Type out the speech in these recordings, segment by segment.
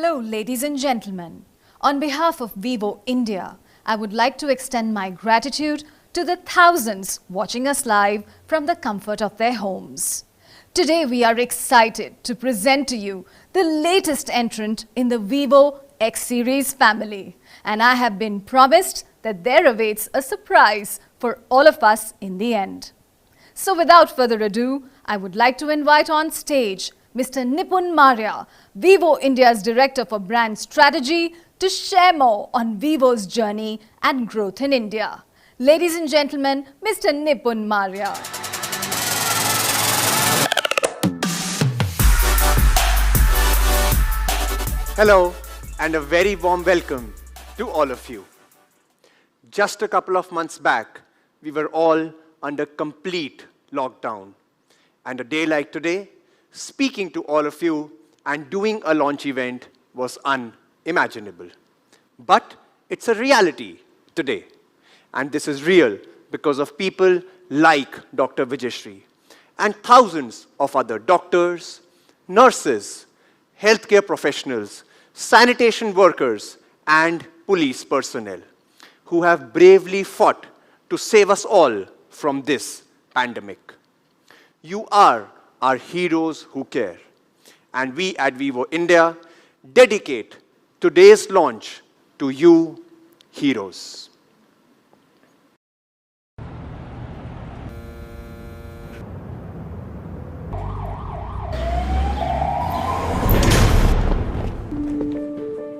Hello, ladies and gentlemen. On behalf of Vivo India, I would like to extend my gratitude to the thousands watching us live from the comfort of their homes. Today, we are excited to present to you the latest entrant in the Vivo X series family. And I have been promised that there awaits a surprise for all of us in the end. So without further ado, I would like to invite on stage Mr. Nipun Maurya, Vivo India's Director for Brand Strategy, to share more on Vivo's journey and growth in India. Ladies and gentlemen, Mr. Nipun Maurya. Hello and a very warm welcome to all of you. Just a couple of months back, we were all under complete lockdown. And a day like today, speaking to all of you and doing a launch event was unimaginable. But it's a reality today. And this is real because of people like Dr. Vijayashree and thousands of other doctors, nurses, healthcare professionals, sanitation workers, and police personnel who have bravely fought to save us all from this pandemic. You are our heroes who care. And we at Vivo India dedicate today's launch to you, heroes.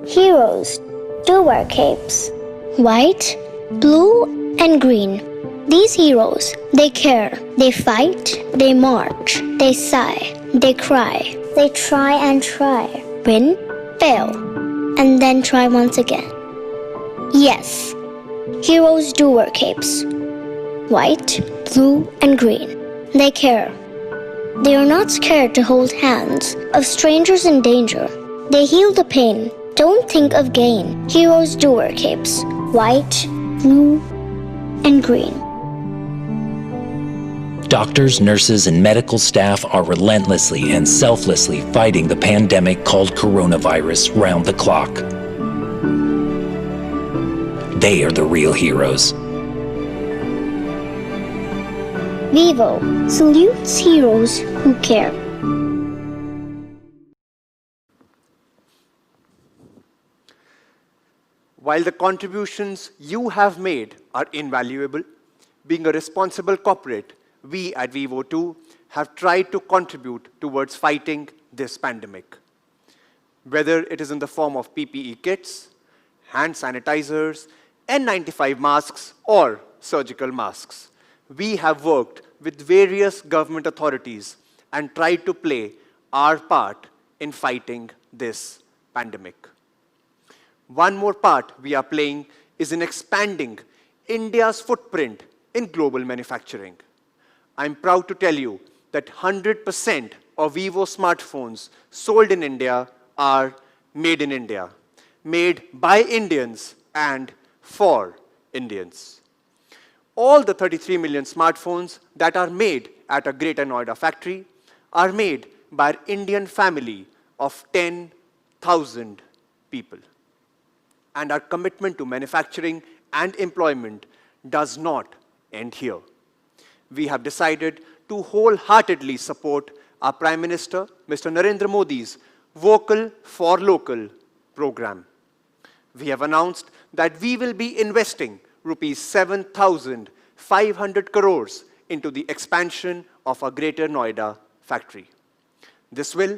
Heroes do wear capes. White, blue, and green. These heroes, they care, they fight, they march, they sigh, they cry. They try and try. Win, fail, and then try once again. Yes, heroes do wear capes. White, blue, and green. They care. They are not scared to hold hands of strangers in danger. They heal the pain. Don't think of gain. Heroes do wear capes. White, blue, and green. Doctors, nurses, and medical staff are relentlessly and selflessly fighting the pandemic called coronavirus round the clock. They are the real heroes. Vivo salutes heroes who care. While the contributions you have made are invaluable, being a responsible corporate, we at Vivo too have tried to contribute towards fighting this pandemic. Whether it is in the form of PPE kits, hand sanitizers, N95 masks, or surgical masks, we have worked with various government authorities and tried to play our part in fighting this pandemic. One more part we are playing is in expanding India's footprint in global manufacturing. I'm proud to tell you that 100% of Vivo smartphones sold in India are made in India, made by Indians and for Indians. All the 33 million smartphones that are made at a Greater Noida factory are made by an Indian family of 10,000 people. And our commitment to manufacturing and employment does not end here. We have decided to wholeheartedly support our Prime Minister, Mr. Narendra Modi's Vocal for Local program. We have announced that we will be investing rupees 7,500 crores into the expansion of our Greater Noida factory. This will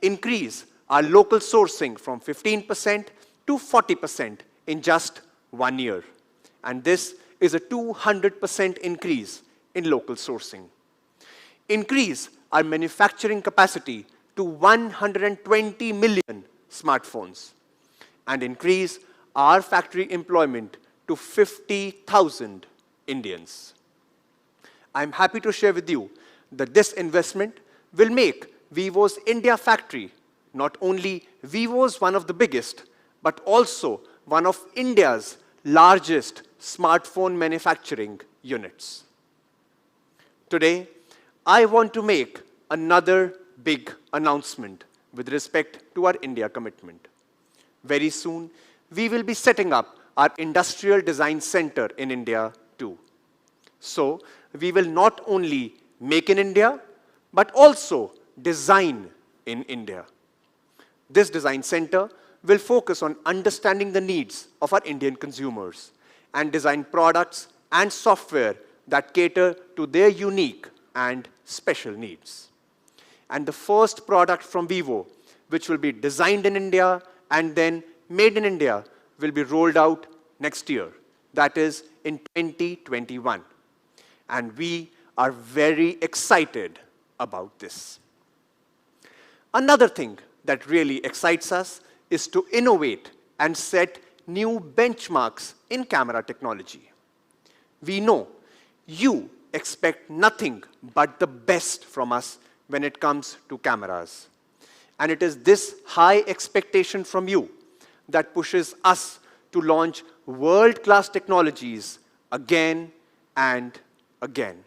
increase our local sourcing from 15% to 40% in just 1 year. And this is a 200% increase in local sourcing. Increase our manufacturing capacity to 120 million smartphones. And increase our factory employment to 50,000 Indians. I'm happy to share with you that this investment will make Vivo's India factory not only Vivo's one of the biggest, but also one of India's largest smartphone manufacturing units. Today, I want to make another big announcement with respect to our India commitment. Very soon, we will be setting up our Industrial Design Center in India too. So, we will not only make in India, but also design in India. This design center will focus on understanding the needs of our Indian consumers and design products and software that cater to their unique and special needs. And the first product from Vivo, which will be designed in India and then made in India, will be rolled out next year, that is in 2021. And we are very excited about this. Another thing that really excites us is to innovate and set new benchmarks in camera technology. We know you expect nothing but the best from us when it comes to cameras. And it is this high expectation from you that pushes us to launch world-class technologies again and again.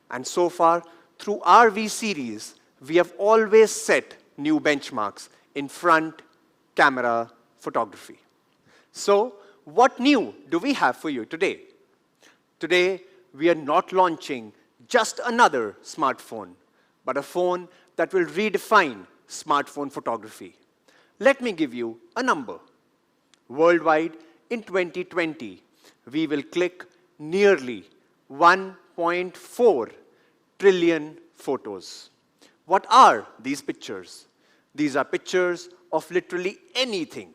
And so far, through our V series, we have always set new benchmarks in front camera photography. So, what new do we have for you today? Today, we are not launching just another smartphone, but a phone that will redefine smartphone photography. Let me give you a number. Worldwide, in 2020, we will click nearly 1.4 trillion photos. What are these pictures? These are pictures of literally anything.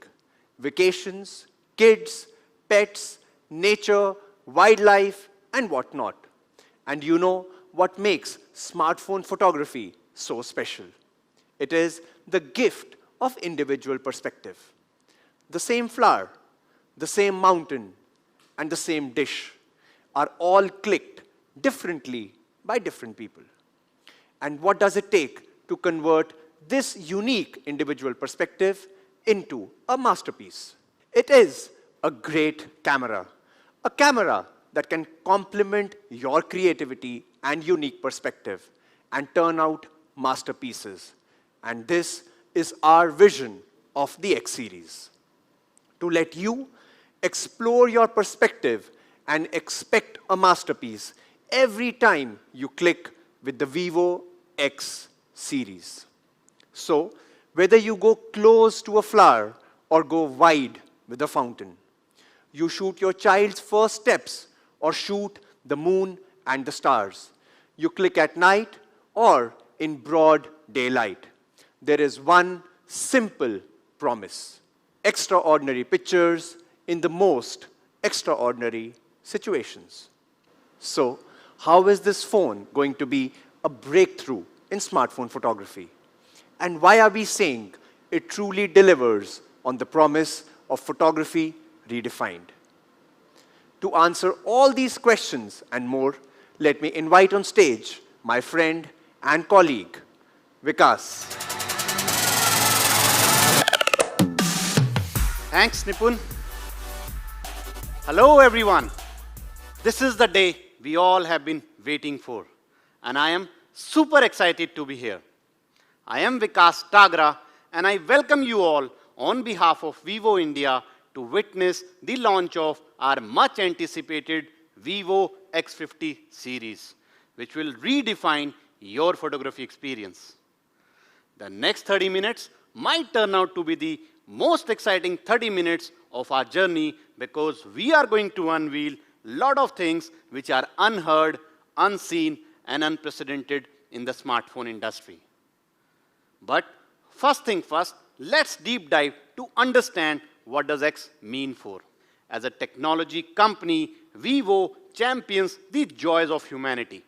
Vacations, kids, pets, nature, wildlife, and whatnot. And you know what makes smartphone photography so special? It is the gift of individual perspective. The same flower, the same mountain, and the same dish are all clicked differently by different people. And what does it take to convert this unique individual perspective into a masterpiece? It is a great camera, a camera that can complement your creativity and unique perspective and turn out masterpieces. And this is our vision of the X series. To let you explore your perspective and expect a masterpiece every time you click with the Vivo X series. So, whether you go close to a flower or go wide with a fountain, you shoot your child's first steps or shoot the moon and the stars, you click at night or in broad daylight, there is one simple promise: extraordinary pictures in the most extraordinary situations. So, how is this phone going to be a breakthrough in smartphone photography? And why are we saying it truly delivers on the promise of photography redefined? To answer all these questions and more, let me invite on stage my friend and colleague, Vikas. Thanks, Nipun. Hello, everyone. This is the day we all have been waiting for, and I am super excited to be here. I am Vikas Tagra, and I welcome you all on behalf of Vivo India to witness the launch of our much anticipated Vivo X50 series, which will redefine your photography experience. The next 30 minutes might turn out to be the most exciting 30 minutes of our journey, because we are going to unveil a lot of things which are unheard, unseen, and unprecedented in the smartphone industry. But first thing first, let's deep dive to understand what does X mean for. As a technology company, Vivo champions the joys of humanity.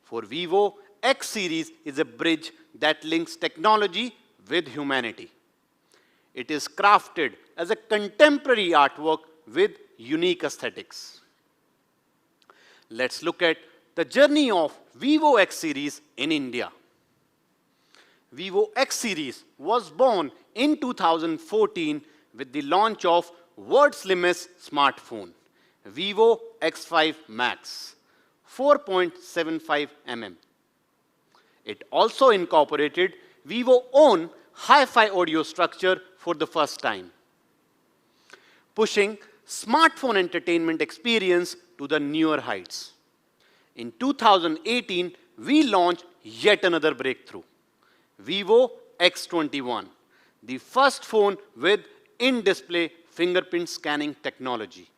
For Vivo, X series is a bridge that links technology with humanity. It is crafted as a contemporary artwork with unique aesthetics. Let's look at the journey of Vivo X series in India. Vivo X series was born in 2014 with the launch of world's slimmest smartphone, Vivo X5 Max, 4.75 mm. It also incorporated Vivo's own hi-fi audio structure for the first time, pushing smartphone entertainment experience to the newer heights. In 2018, we launched yet another breakthrough, Vivo X21, the first phone with in-display fingerprint scanning technology.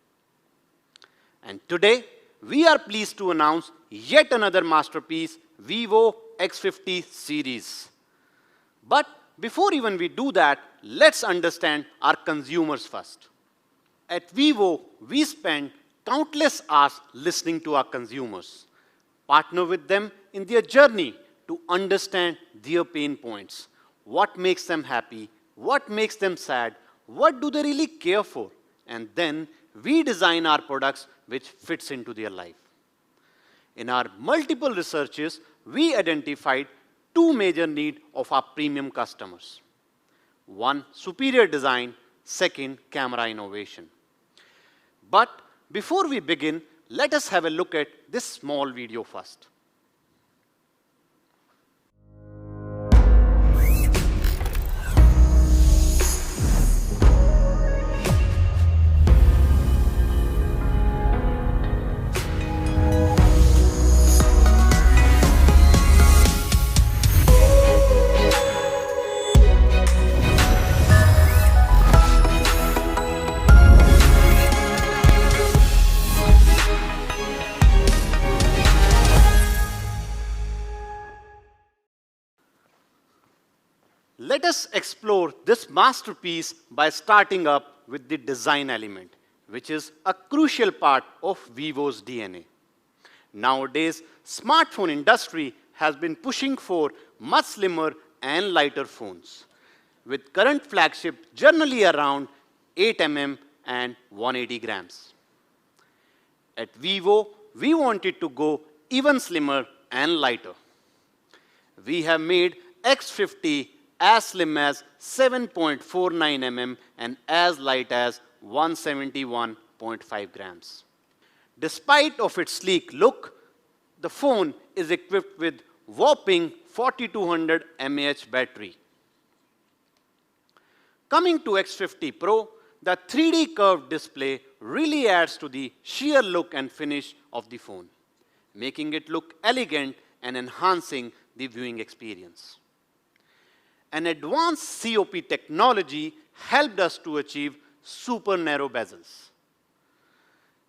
And today, we are pleased to announce yet another masterpiece, Vivo X50 series. But before even we do that, let's understand our consumers first. At Vivo, we spend countless hours listening to our consumers, partner with them in their journey to understand their pain points, what makes them happy, what makes them sad, what do they really care for, and then we design our products which fits into their life. In our multiple researches, we identified two major needs of our premium customers. One, superior design. Second, camera innovation. But before we begin, let us have a look at this small video first. Let us explore this masterpiece by starting up with the design element, which is a crucial part of Vivo's DNA. Nowadays, smartphone industry has been pushing for much slimmer and lighter phones, with current flagship generally around 8 mm and 180 grams. At Vivo, we wanted to go even slimmer and lighter. We have made X50 as slim as 7.49 mm and as light as 171.5 grams. Despite of its sleek look, the phone is equipped with whopping 4200 mAh battery. Coming to X50 Pro, the 3D curved display really adds to the sheer look and finish of the phone, making it look elegant and enhancing the viewing experience. An advanced COP technology helped us to achieve super narrow bezels,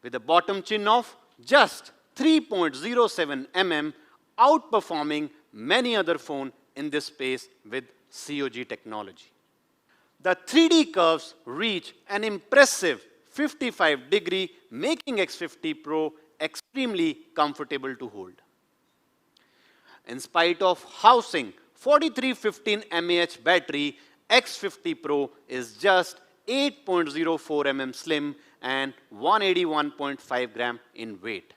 with a bottom chin of just 3.07 mm, outperforming many other phones in this space with COG technology. The 3D curves reach an impressive 55-degree, making X50 Pro extremely comfortable to hold. In spite of housing 4315 mAh battery, X50 Pro is just 8.04 mm slim and 181.5 gram in weight,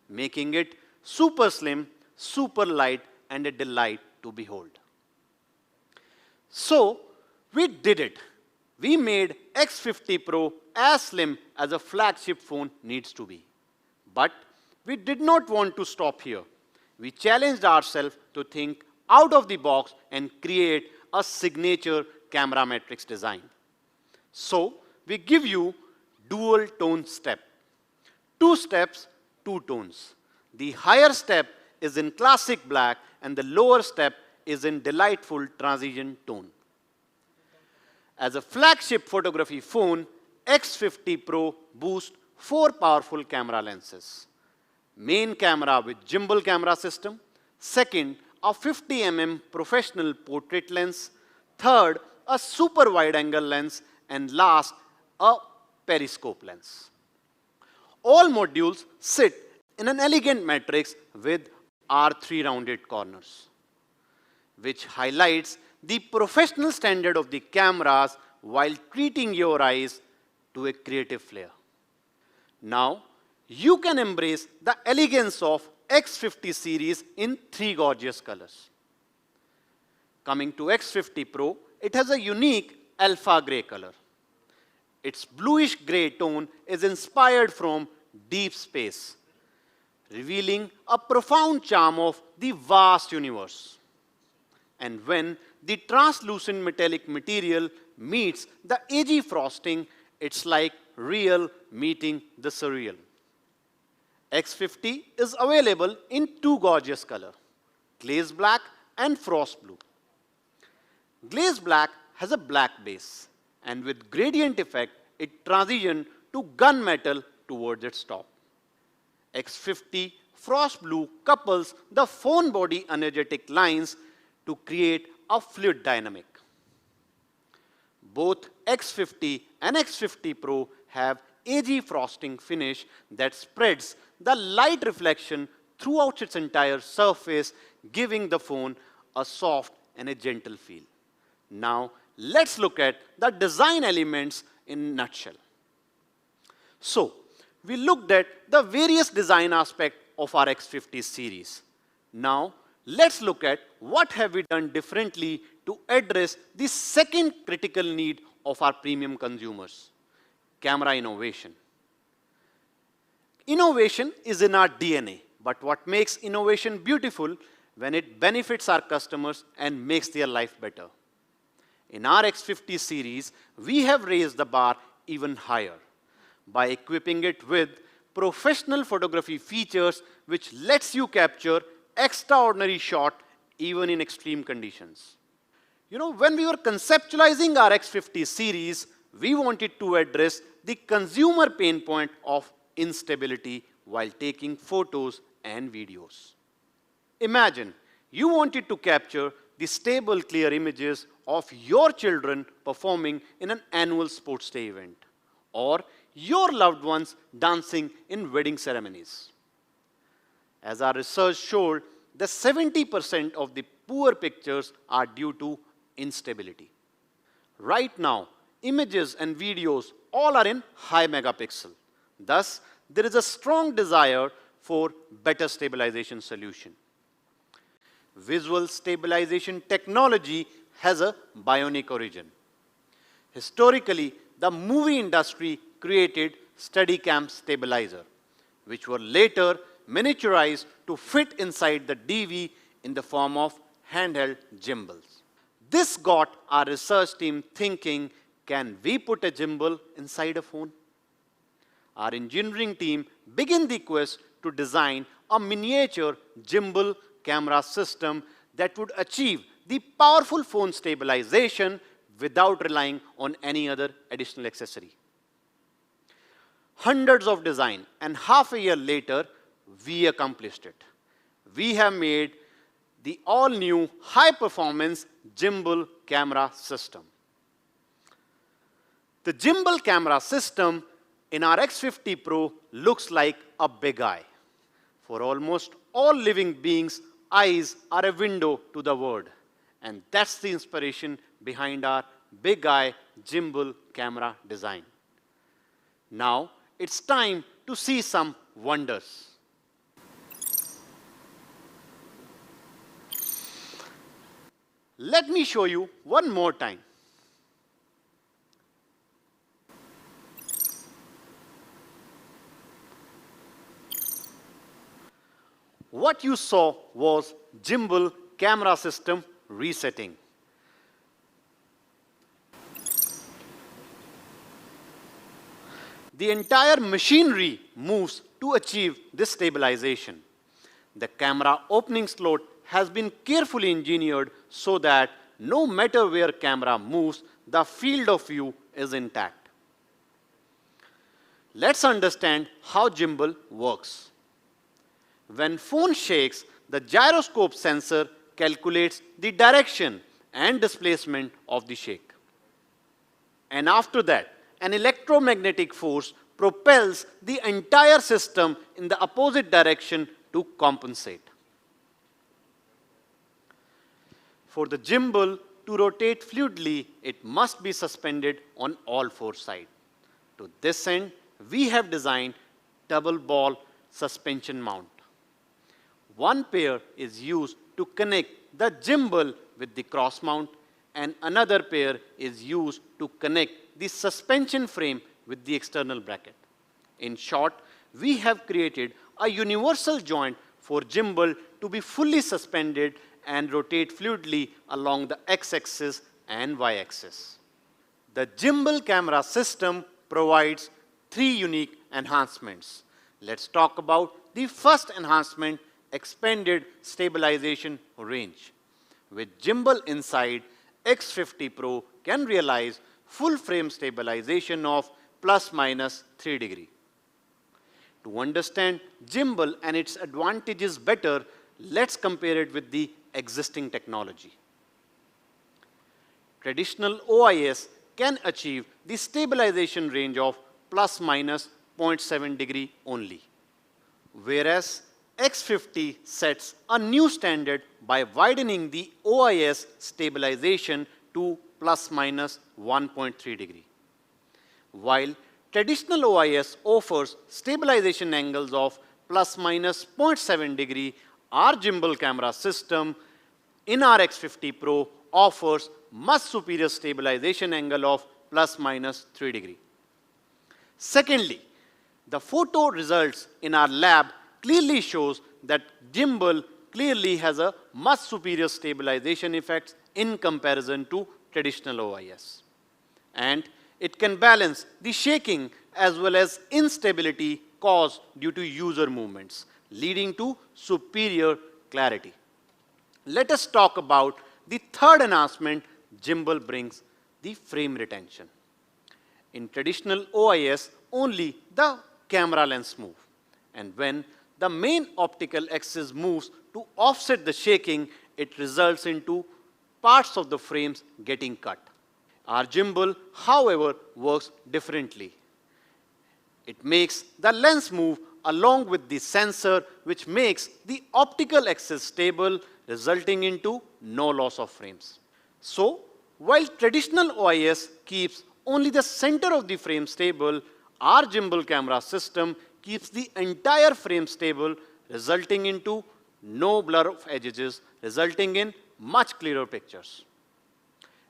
making it super slim, super light, and a delight to behold. So, we did it. We made X50 Pro as slim as a flagship phone needs to be. But we did not want to stop here. We challenged ourselves to think out of the box and create a signature camera matrix design. So, we give you dual tone step. 2 steps, 2 tones. The higher step is in classic black and the lower step is in delightful transition tone. As a flagship photography phone, X50 Pro boasts 4 powerful camera lenses. Main camera with gimbal camera system. Second, a 50 mm professional portrait lens. Third, a super wide angle lens. And last, a periscope lens. All modules sit in an elegant matrix with R3 rounded corners, which highlights the professional standard of the cameras while treating your eyes to a creative flair. Now, you can embrace the elegance of X50 series in 3 gorgeous colors. Coming to X50 Pro, it has a unique alpha gray color. Its bluish gray tone is inspired from deep space, revealing a profound charm of the vast universe. And when the translucent metallic material meets the edgy frosting, it's like real meeting the surreal. X50 is available in two gorgeous colors, glaze black and frost blue. Glaze black has a black base, and with gradient effect, it transitions to gunmetal towards its top. X50 frost blue couples the phone body energetic lines to create a fluid dynamic. Both X50 and X50 Pro have edgy frosting finish that spreads the light reflection throughout its entire surface, giving the phone a soft and a gentle feel. Now, let's look at the design elements in a nutshell. So, we looked at the various design aspects of our X50 series. Now, let's look at what have we done differently to address the second critical need of our premium consumers, camera innovation. Innovation is in our DNA, but what makes innovation beautiful when it benefits our customers and makes their life better. In our X50 series, we have raised the bar even higher by equipping it with professional photography features which lets you capture extraordinary shot even in extreme conditions. When we were conceptualizing our X50 series, we wanted to address the consumer pain point of instability while taking photos and videos. Imagine you wanted to capture the stable, clear images of your children performing in an annual sports day event, or your loved ones dancing in wedding ceremonies. As our research showed, the 70% of the poor pictures are due to instability. Right now, images and videos all are in high megapixel. Thus, there is a strong desire for better stabilization solution. Visual stabilization technology has a bionic origin. Historically, the movie industry created Steadicam stabilizer, which were later miniaturized to fit inside the DV in the form of handheld gimbals. This got our research team thinking, can we put a gimbal inside a phone? Our engineering team began the quest to design a miniature gimbal camera system that would achieve the powerful phone stabilization without relying on any other additional accessory. Hundreds of design, and half a year later, we accomplished it. We have made the all-new high-performance gimbal camera system. The gimbal camera system in our X50 Pro looks like a big eye. For almost all living beings, eyes are a window to the world. And that's the inspiration behind our big eye gimbal camera design. Now, it's time to see some wonders. Let me show you one more time. What you saw was gimbal camera system resetting. The entire machinery moves to achieve this stabilization. The camera opening slot has been carefully engineered so that no matter where camera moves, the field of view is intact. Let's understand how gimbal works. When phone shakes, the gyroscope sensor calculates the direction and displacement of the shake. And after that, an electromagnetic force propels the entire system in the opposite direction to compensate. For the gimbal to rotate fluidly, it must be suspended on all four sides. To this end, we have designed double ball suspension mount. One pair is used to connect the gimbal with the cross mount, and another pair is used to connect the suspension frame with the external bracket. In short, we have created a universal joint for gimbal to be fully suspended and rotate fluidly along the x-axis and y-axis. The gimbal camera system provides three unique enhancements. Let's talk about the first enhancement, expanded stabilization range. With gimbal inside, X50 Pro can realize full frame stabilization of plus minus 3 degree. To understand gimbal and its advantages better, let's compare it with the existing technology. Traditional OIS can achieve the stabilization range of plus minus 0.7 degree only, whereas X50 sets a new standard by widening the OIS stabilization to plus minus 1.3 degree. While traditional OIS offers stabilization angles of plus minus 0.7 degree, our gimbal camera system in our X50 Pro offers much superior stabilization angle of plus minus 3 degree. Secondly, the photo results in our lab clearly shows that gimbal clearly has a much superior stabilization effects in comparison to traditional OIS. And it can balance the shaking as well as instability caused due to user movements, leading to superior clarity. Let us talk about the third enhancement gimbal brings, the frame retention. In traditional OIS, only the camera lens moves. And when the main optical axis moves to offset the shaking, it results into parts of the frames getting cut. Our gimbal, however, works differently. It makes the lens move along with the sensor, which makes the optical axis stable, resulting into no loss of frames. So, while traditional OIS keeps only the center of the frame stable, our gimbal camera system keeps the entire frame stable, resulting into no blur of edges, resulting in much clearer pictures.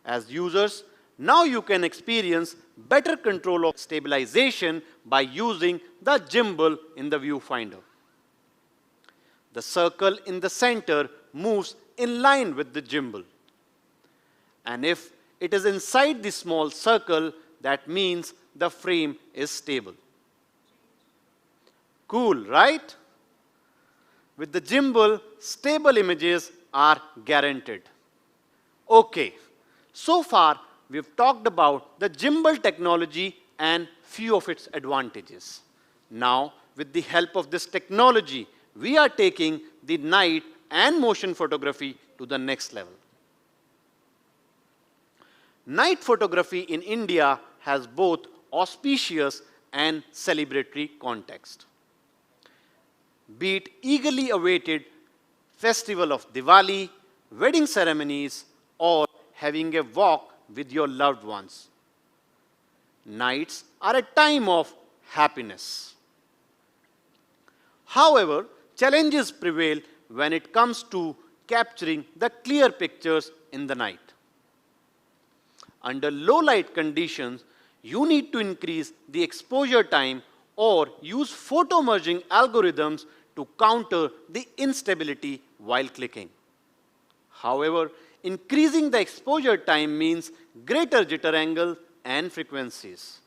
As users, now you can experience better control of stabilization by using the gimbal in the viewfinder. The circle in the center moves in line with the gimbal. And if it is inside the small circle, that means the frame is stable. Cool, right? With the gimbal, stable images are guaranteed. Okay, so far we've talked about the gimbal technology and few of its advantages. Now, with the help of this technology, we are taking the night and motion photography to the next level. Night photography in India has both auspicious and celebratory context. Be it eagerly awaited festival of Diwali, wedding ceremonies, or having a walk with your loved ones. Nights are a time of happiness. However, challenges prevail when it comes to capturing the clear pictures in the night. Under low light conditions, you need to increase the exposure time or use photo merging algorithms to counter the instability while clicking. However, increasing the exposure time means greater jitter angle and frequencies.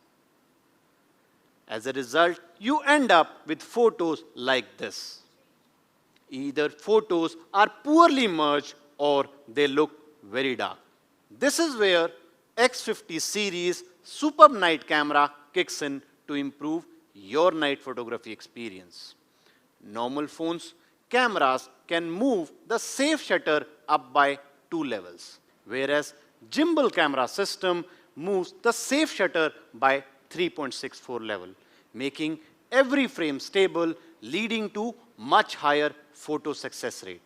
As a result, you end up with photos like this. Either photos are poorly merged or they look very dark. This is where X50 series superb night camera kicks in to improve your night photography experience. Normal phones cameras can move the safe shutter up by 2 levels, whereas gimbal camera system moves the safe shutter by 3.64 level, making every frame stable, leading to much higher photo success rate.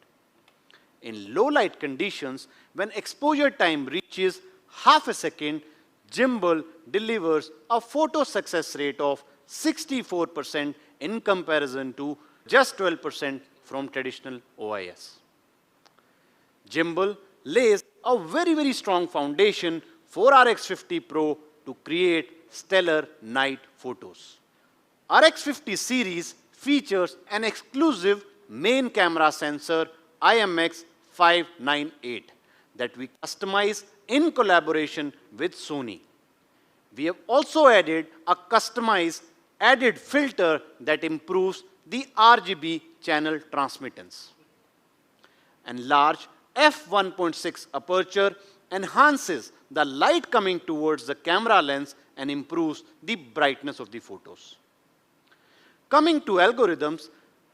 In low light conditions, when exposure time reaches half a second, gimbal delivers a photo success rate of 64% in comparison to just 12% from traditional OIS. Gimbal lays a very strong foundation for our X50 Pro to create stellar night photos. Our X50 series features an exclusive main camera sensor IMX598 that we customize in collaboration with Sony. We have also added a customized added filter that improves the RGB channel transmittance. And large f1.6 aperture enhances the light coming towards the camera lens and improves the brightness of the photos. Coming to algorithms,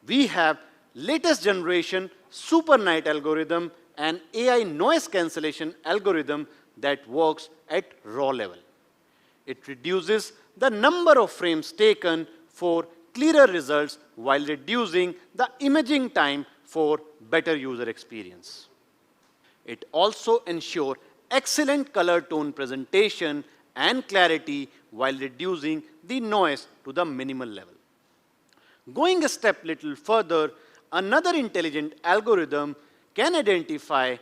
we have latest generation super night algorithm and AI noise cancellation algorithm that works at raw level. It reduces the number of frames taken for clearer results while reducing the imaging time for better user experience. It also ensures excellent color tone presentation and clarity while reducing the noise to the minimal level. Going a step little further, another intelligent algorithm can identify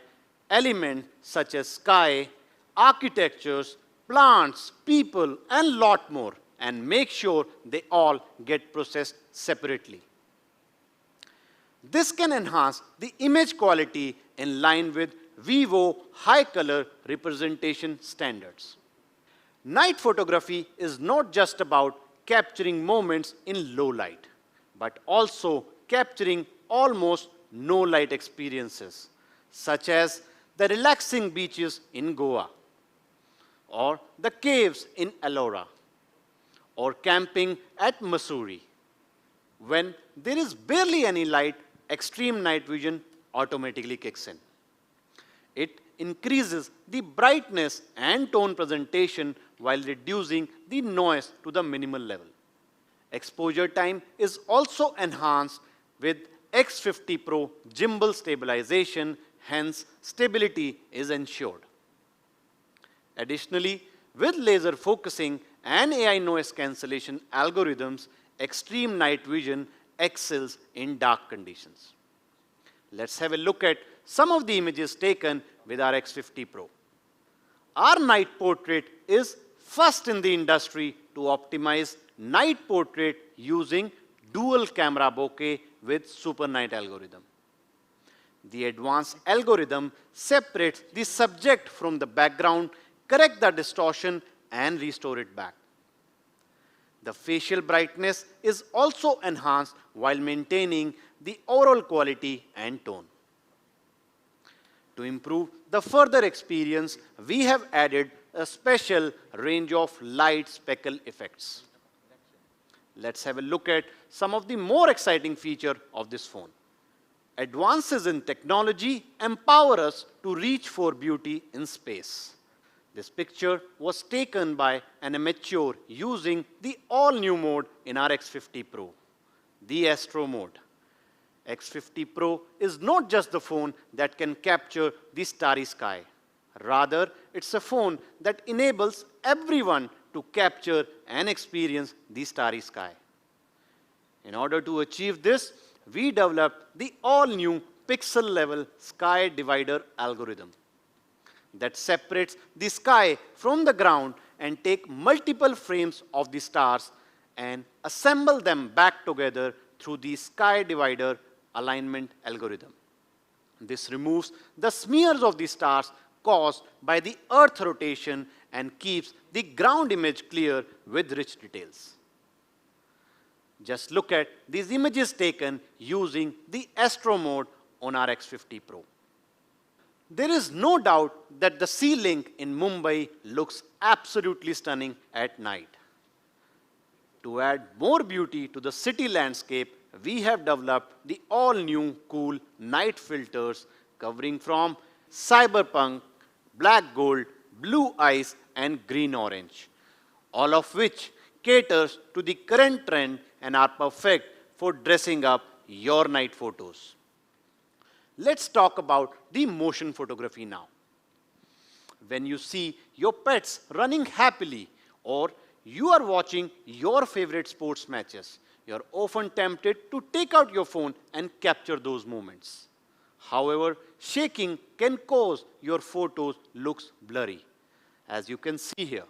elements such as sky, architectures, plants, people, and lot more, and make sure they all get processed separately. This can enhance the image quality in line with Vivo high color representation standards. Night photography is not just about capturing moments in low light, but also capturing almost no light experiences, such as the relaxing beaches in Goa, or the caves in Ellora, or camping at Mussoorie. When there is barely any light, extreme night vision automatically kicks in. It increases the brightness and tone presentation while reducing the noise to the minimal level. Exposure time is also enhanced with X50 Pro gimbal stabilization, hence stability is ensured. Additionally, with laser focusing and AI noise cancellation algorithms, extreme night vision excels in dark conditions. Let's have a look at some of the images taken with our X50 Pro. Our night portrait is first in the industry to optimize night portrait using dual camera bokeh with super night algorithm. The advanced algorithm separates the subject from the background, correct the distortion, and restore it back. The facial brightness is also enhanced while maintaining the overall quality and tone. To improve the further experience, we have added a special range of light speckle effects. Let's have a look at some of the more exciting features of this phone. Advances in technology empower us to reach for beauty in space. This picture was taken by an amateur using the all-new mode in our X50 Pro, the Astro mode. X50 Pro is not just the phone that can capture the starry sky. Rather, it's a phone that enables everyone to capture and experience the starry sky. In order to achieve this, we developed the all-new pixel-level sky divider algorithm that separates the sky from the ground and take multiple frames of the stars and assemble them back together through the sky divider alignment algorithm. This removes the smears of the stars caused by the Earth rotation and keeps the ground image clear with rich details. Just look at these images taken using the Astro mode on our X50 Pro. There is no doubt that the Sea Link in Mumbai looks absolutely stunning at night. To add more beauty to the city landscape, we have developed the all-new cool night filters covering from cyberpunk, black gold, blue ice, and green orange, all of which caters to the current trend and are perfect for dressing up your night photos. Let's talk about the motion photography now. When you see your pets running happily or you are watching your favorite sports matches, you're often tempted to take out your phone and capture those moments. However, shaking can cause your photos looks blurry, as you can see here.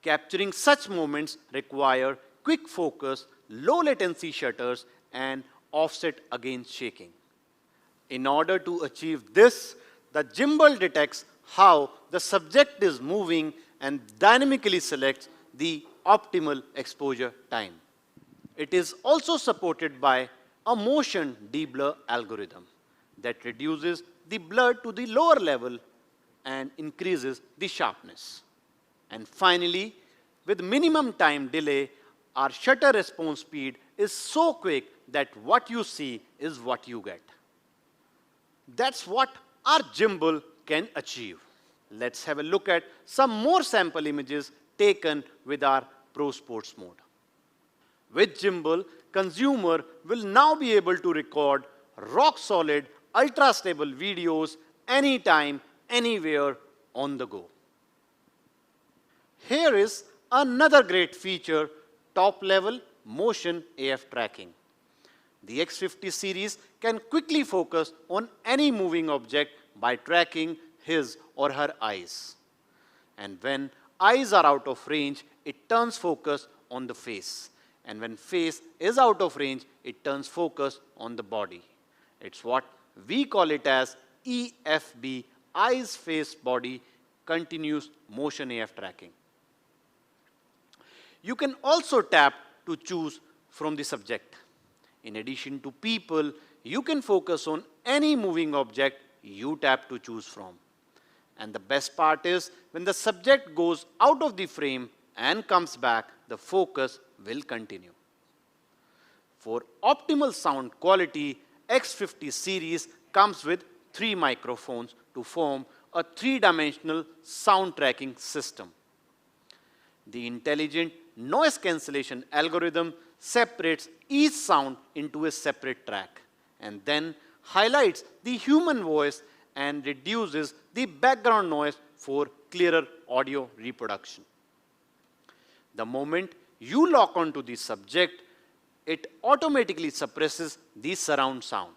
Capturing such moments require quick focus, low latency shutters, and offset against shaking. In order to achieve this, the gimbal detects how the subject is moving and dynamically selects the optimal exposure time. It is also supported by a motion deblur algorithm that reduces the blur to the lower level and increases the sharpness. And finally, with minimum time delay, our shutter response speed is so quick that what you see is what you get. That's what our gimbal can achieve. Let's have a look at some more sample images taken with our Pro Sports mode. With gimbal, consumer will now be able to record rock-solid, ultra-stable videos anytime, anywhere, on the go. Here is another great feature, top-level motion AF tracking. The X50 series can quickly focus on any moving object by tracking his or her eyes. And when eyes are out of range, it turns focus on the face. And when face is out of range, it turns focus on the body. It's what we call it as EFB, eyes, face, body, continuous motion AF tracking. You can also tap to choose from the subject. In addition to people, you can focus on any moving object you tap to choose from. And the best part is, when the subject goes out of the frame and comes back, the focus will continue. For optimal sound quality, X50 series comes with 3 microphones to form a 3-dimensional sound tracking system. The intelligent noise cancellation algorithm separates each sound into a separate track and then highlights the human voice and reduces the background noise for clearer audio reproduction. The moment you lock onto the subject, it automatically suppresses the surround sound.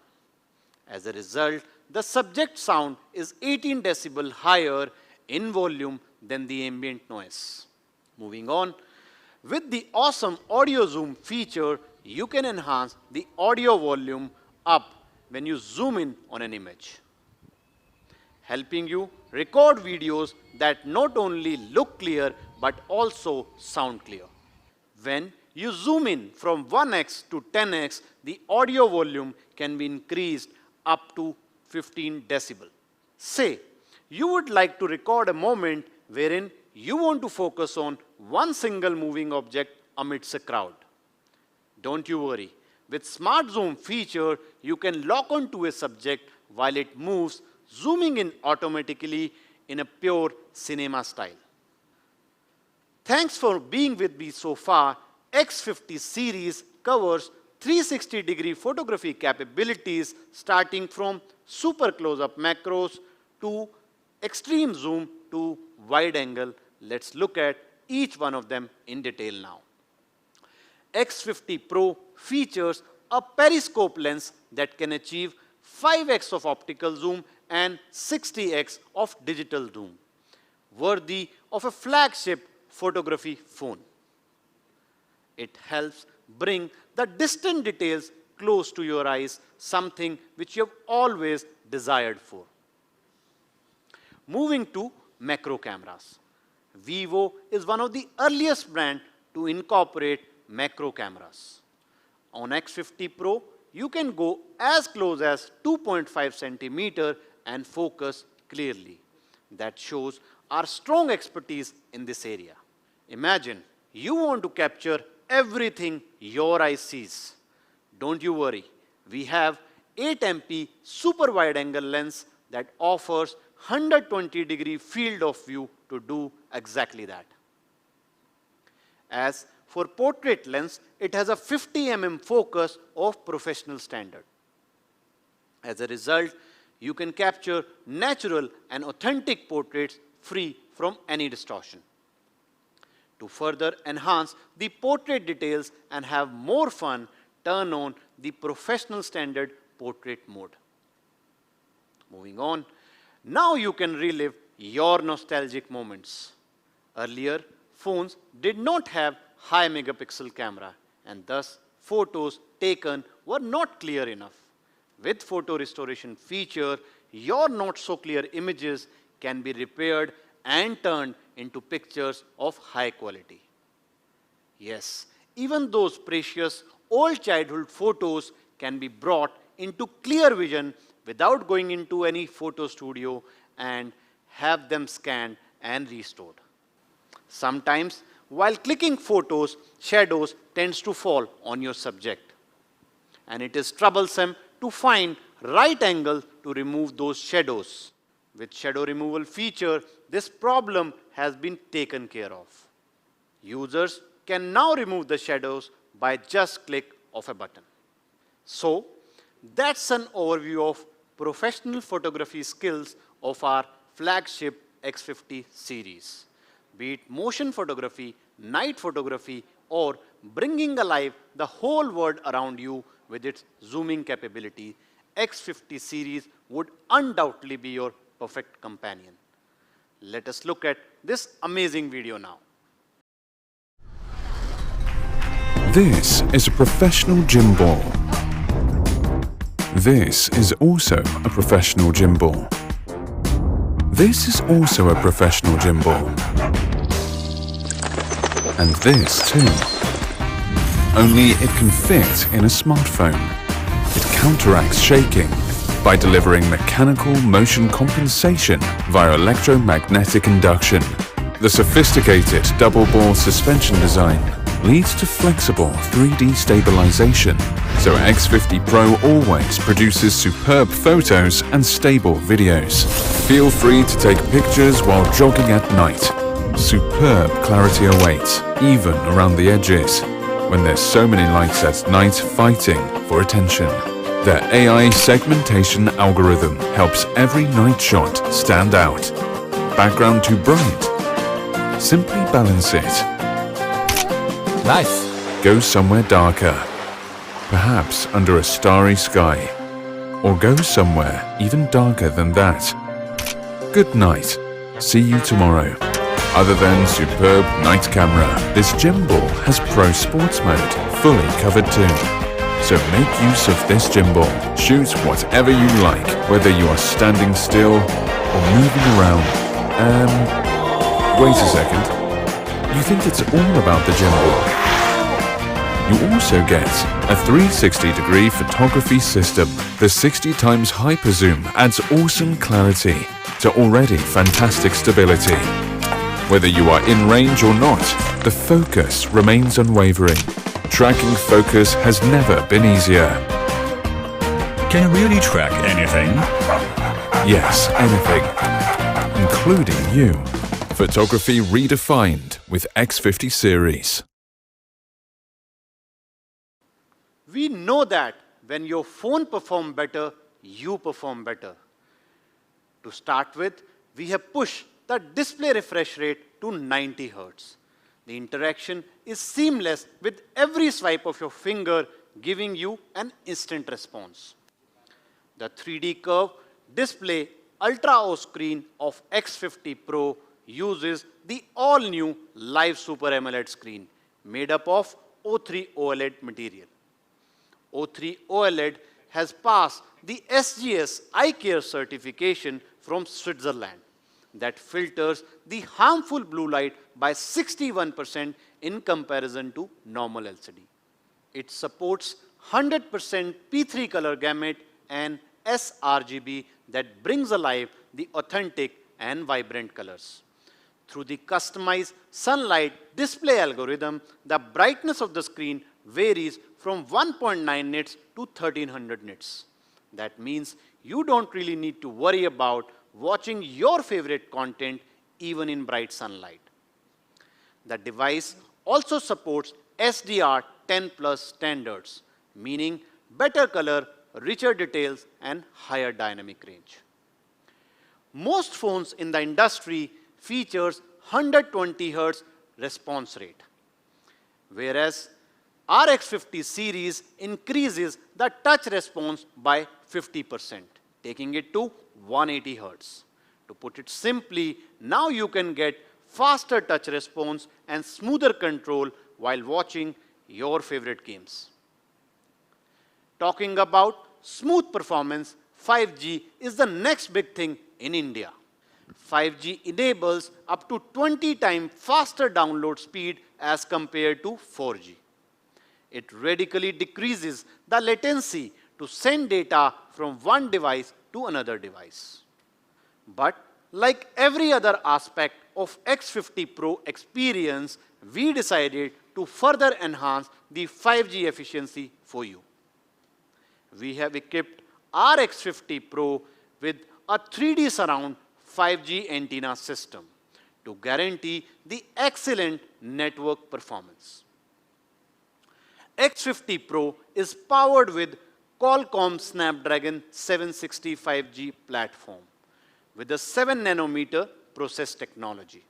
As a result, the subject sound is 18 decibel higher in volume than the ambient noise. Moving on, with the awesome audio zoom feature, you can enhance the audio volume up when you zoom in on an image, helping you record videos that not only look clear but also sound clear. When you zoom in from 1x to 10x, the audio volume can be increased up to 15 decibel. Say, you would like to record a moment wherein you want to focus on one single moving object amidst a crowd. Don't you worry. With Smart Zoom feature, you can lock onto a subject while it moves, zooming in automatically in a pure cinema style. Thanks for being with me so far. X50 series covers 360-degree photography capabilities starting from super close-up macros to extreme zoom to wide angle. Let's look at each one of them in detail now. X50 Pro features a periscope lens that can achieve 5x of optical zoom and 60x of digital zoom, worthy of a flagship photography phone. It helps bring the distant details close to your eyes, something which you have always desired for. Moving to macro cameras. Vivo is one of the earliest brands to incorporate macro cameras. On X50 Pro, you can go as close as 2.5 centimeter and focus clearly. That shows our strong expertise in this area. Imagine you want to capture everything your eye sees. Don't you worry. We have 8MP super wide angle lens that offers 120-degree field of view to do exactly that. As for portrait lens, it has a 50mm focus of professional standard. As a result, you can capture natural and authentic portraits free from any distortion. To further enhance the portrait details and have more fun, turn on the professional standard portrait mode. Moving on, now you can relive your nostalgic moments. Earlier, phones did not have high megapixel camera and thus photos taken were not clear enough. With photo restoration feature, your not so clear images can be repaired and turned into pictures of high quality. Yes, even those precious old childhood photos can be brought into clear vision without going into any photo studio and have them scanned and restored. Sometimes, while clicking photos, shadows tends to fall on your subject, and it is troublesome to find right angle to remove those shadows. With shadow removal feature, this problem has been taken care of. Users can now remove the shadows by just click of a button. So, that's an overview of professional photography skills of our flagship X50 series. Be it motion photography, night photography, or bringing alive the whole world around you with its zooming capability, X50 series would undoubtedly be your perfect companion. Let us look at this amazing video now. This is a professional gym ball. This is also a professional gym ball. This is also a professional gym ball. And this too. Only it can fit in a smartphone. It counteracts shaking by delivering mechanical motion compensation via electromagnetic induction. The sophisticated double ball suspension design leads to flexible 3D stabilization, so X50 Pro always produces superb photos and stable videos. Feel free to take pictures while jogging at night. Superb clarity awaits, even around the edges, when there's so many lights at night fighting for attention. Their AI segmentation algorithm helps every night shot stand out. Background too bright? Simply balance it. Nice. Go somewhere darker, perhaps under a starry sky, or go somewhere even darker than that. Good night. See you tomorrow. Other than superb night camera, this gym ball has Pro Sports Mode fully covered too. So make use of this gym ball. Shoot whatever you like, whether you are standing still or moving around. Wait a second. You think it's all about the gym ball? You also get a 360-degree photography system. The 60 times hyper zoom adds awesome clarity to already fantastic stability. Whether you are in range or not, the focus remains unwavering. Tracking focus has never been easier. Can you really track anything? Yes, anything, including you. Photography redefined with X50 series. We know that when your phone performs better, you perform better. To start with, we have pushed the display refresh rate to 90 Hz. The interaction is seamless with every swipe of your finger, giving you an instant response. The 3D curve display Ultra O screen of X50 Pro uses the all-new Live Super AMOLED screen made up of O3 OLED material. O3 OLED has passed the SGS Eye Care certification from Switzerland that filters the harmful blue light by 61% in comparison to normal LCD. It supports 100% P3 color gamut and sRGB that brings alive the authentic and vibrant colors. Through the customized sunlight display algorithm, the brightness of the screen varies from 1.9 nits to 1300 nits. That means you don't really need to worry about watching your favorite content even in bright sunlight. The device also supports SDR10+ standards, meaning better color, richer details, and higher dynamic range. Most phones in the industry features 120 Hz response rate, whereas our X50 series increases the touch response by 50%, taking it to 180 Hz. To put it simply, now you can get faster touch response and smoother control while watching your favorite games. Talking about smooth performance, 5G is the next big thing in India. 5G enables up to 20 times faster download speed as compared to 4G. It radically decreases the latency to send data from one device to another device. But like every other aspect of X50 Pro experience, we decided to further enhance the 5G efficiency for you. We have equipped our X50 Pro with a 3D surround 5G antenna system to guarantee the excellent network performance. X50 Pro is powered with Qualcomm Snapdragon 760 5G platform with a 7 nanometer process technology.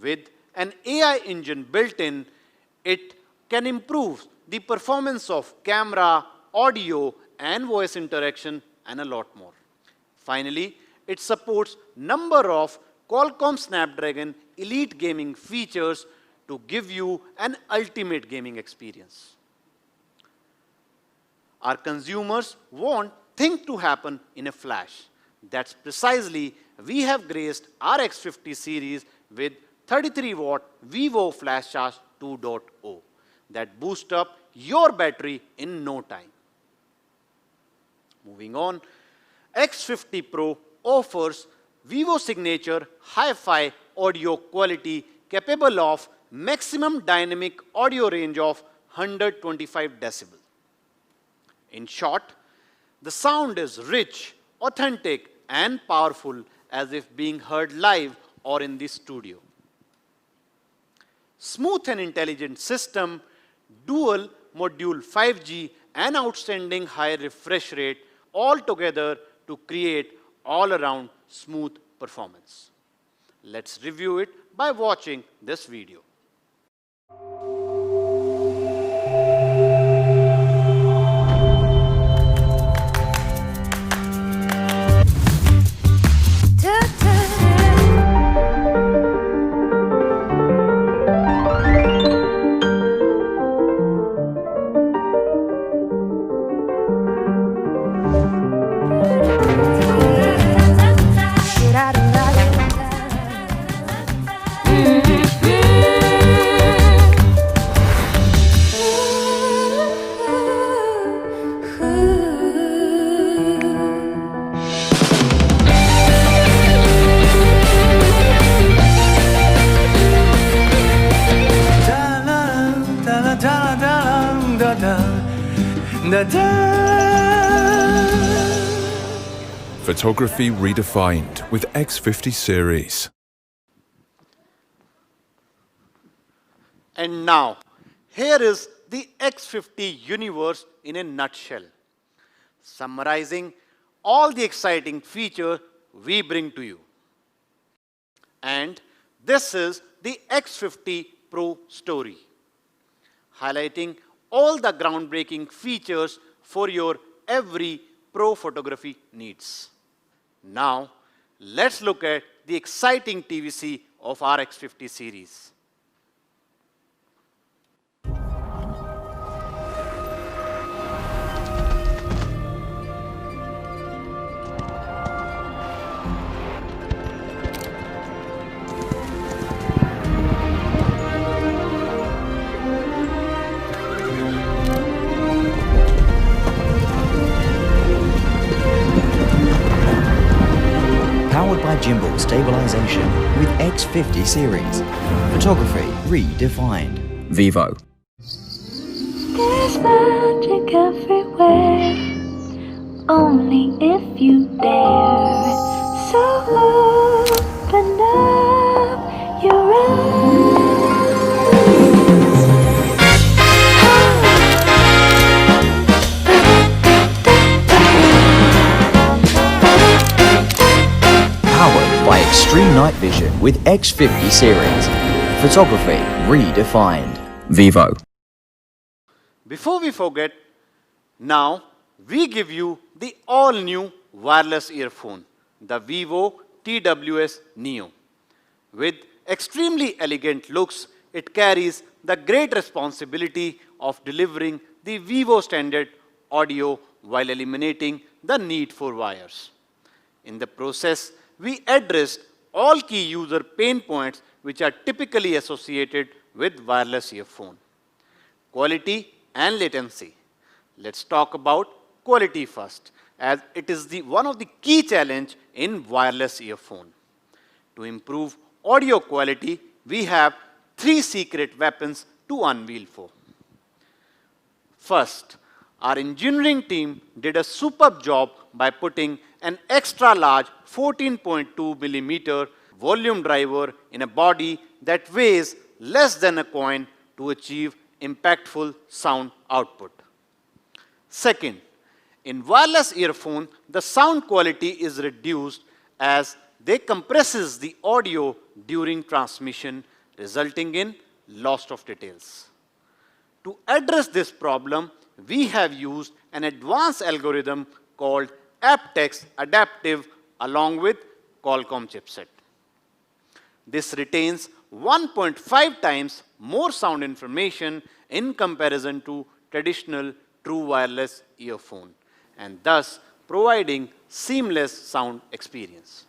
With an AI engine built in, it can improve the performance of camera, audio, and voice interaction, and a lot more. Finally, it supports number of Qualcomm Snapdragon Elite gaming features to give you an ultimate gaming experience. Our consumers want things to happen in a flash. That's precisely we have graced our X50 series with 33-watt Vivo Flash Charge 2.0 that boosts up your battery in no time. Moving on, X50 Pro offers Vivo signature hi-fi audio quality capable of maximum dynamic audio range of 125 decibels. In short, the sound is rich, authentic, and powerful as if being heard live or in the studio. Smooth and intelligent system, dual module 5G, and outstanding high refresh rate all together to create all-around smooth performance. Let's review it by watching this video. Photography redefined with X50 series. And now, here is the X50 universe in a nutshell, summarizing all the exciting features we bring to you. And this is the X50 Pro story, highlighting all the groundbreaking features for your every pro photography needs. Now, let's look at the exciting TVC of our X50 series. Powered by gimbal stabilization with X50 series. Photography redefined. Vivo. There's magic everywhere, only if you dare. So open up your eyes. Powered by extreme night vision with X50 series. Photography redefined. Vivo. Before we forget, now we give you the all-new wireless earphone, the Vivo TWS Neo. With extremely elegant looks, it carries the great responsibility of delivering the Vivo standard audio while eliminating the need for wires. In the process, we addressed all key user pain points which are typically associated with wireless earphone. Quality and latency. Let's talk about quality first, as it is one of the key challenge in wireless earphone. To improve audio quality, we have 3 secret weapons to unveil for. First, our engineering team did a superb job by putting an extra large 14.2 millimeter volume driver in a body that weighs less than a coin to achieve impactful sound output. Second, in wireless earphone, the sound quality is reduced as they compresses the audio during transmission, resulting in loss of details. To address this problem, we have used an advanced algorithm called aptX Adaptive along with Qualcomm chipset. This retains 1.5 times more sound information in comparison to traditional true wireless earphone, and thus providing seamless sound experience.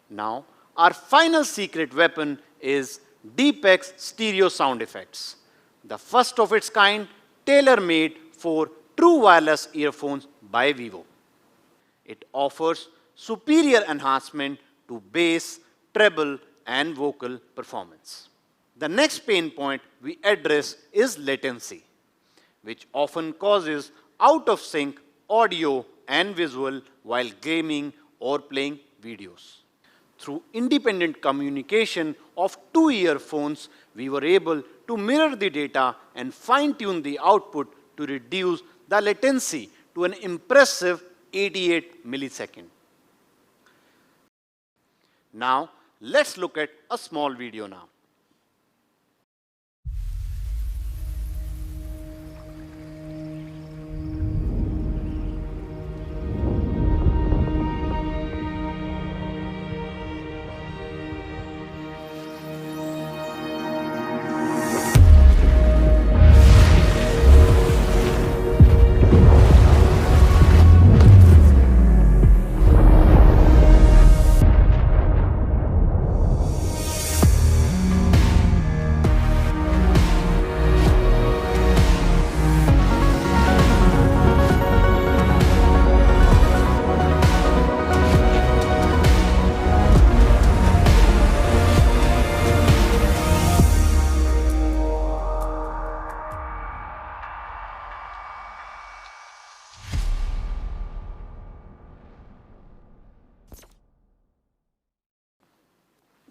Now, our final secret weapon is DeepX stereo sound effects, the first of its kind tailor-made for true wireless earphones by Vivo. It offers superior enhancement to bass, treble, and vocal performance. The next pain point we address is latency, which often causes out-of-sync audio and visual while gaming or playing videos. Through independent communication of 2 earphones, we were able to mirror the data and fine-tune the output to reduce the latency to an impressive 88 milliseconds. Now, let's look at a small video now.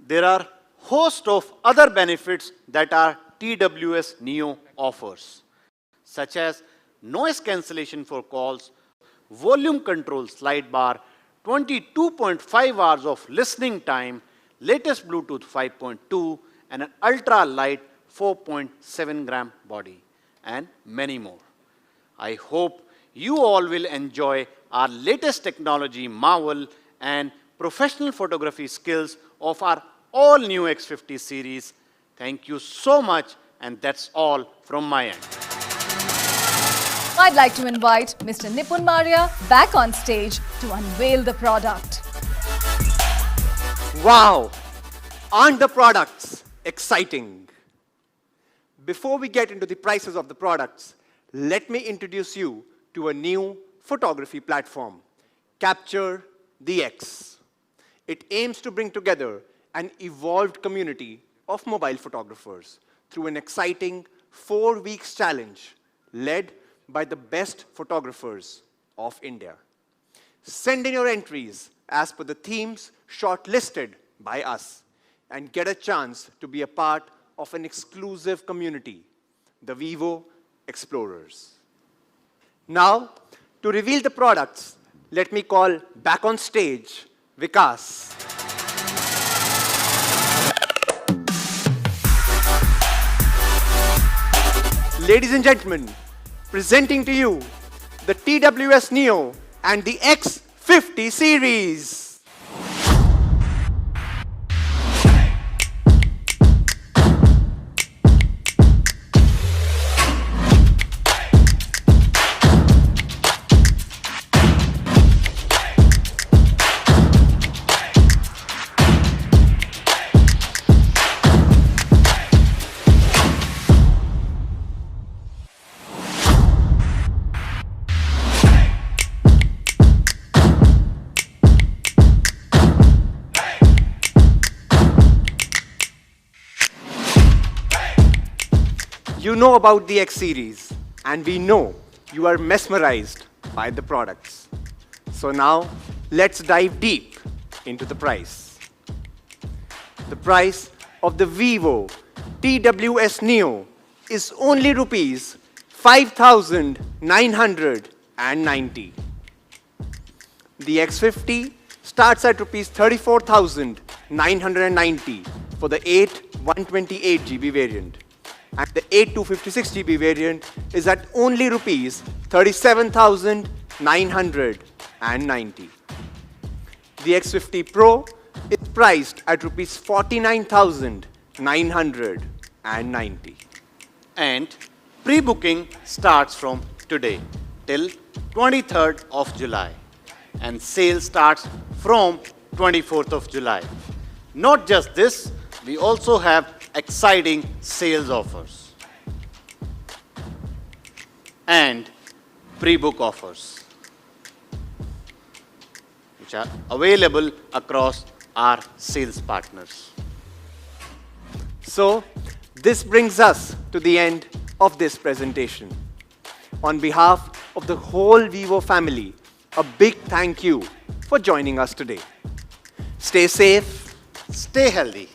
There are host of other benefits that our TWS Neo offers, such as noise cancellation for calls, volume control slide bar, 22.5 hours of listening time, latest Bluetooth 5.2, and an ultra-light 4.7 gram body, and many more. I hope you all will enjoy our latest technology marvel and professional photography skills of our all-new X50 series. Thank you so much, and that's all from my end. I'd like to invite Mr. Nipun Maria back on stage to unveil the product. Wow! Aren't the products exciting? Before we get into the prices of the products, let me introduce you to a new photography platform, Capture the X. It aims to bring together an evolved community of mobile photographers through an exciting 4 weeks challenge led by the best photographers of India. Send in your entries as per the themes shortlisted by us and get a chance to be a part of an exclusive community, the Vivo Explorers. Now, to reveal the products, let me call back on stage Vikas. Ladies and gentlemen, presenting to you the TWS Neo and the X50 series. to know about the X series, and we know you are mesmerized by the products. So now, let's dive deep into the price. The price of the Vivo TWS Neo is only rupees 5,990. The X50 starts at rupees 34,990 for the 128GB variant, and the 256GB variant is at only rupees 37,990. The X50 Pro is priced at rupees 49,990. And pre-booking starts from today till 23rd of July. And sale starts from 24th of July. Not just this, we also have exciting sales offers and pre-book offers, which are available across our sales partners. So, this brings us to the end of this presentation. On behalf of the whole Vivo family, a big thank you for joining us today. Stay safe, Stay healthy.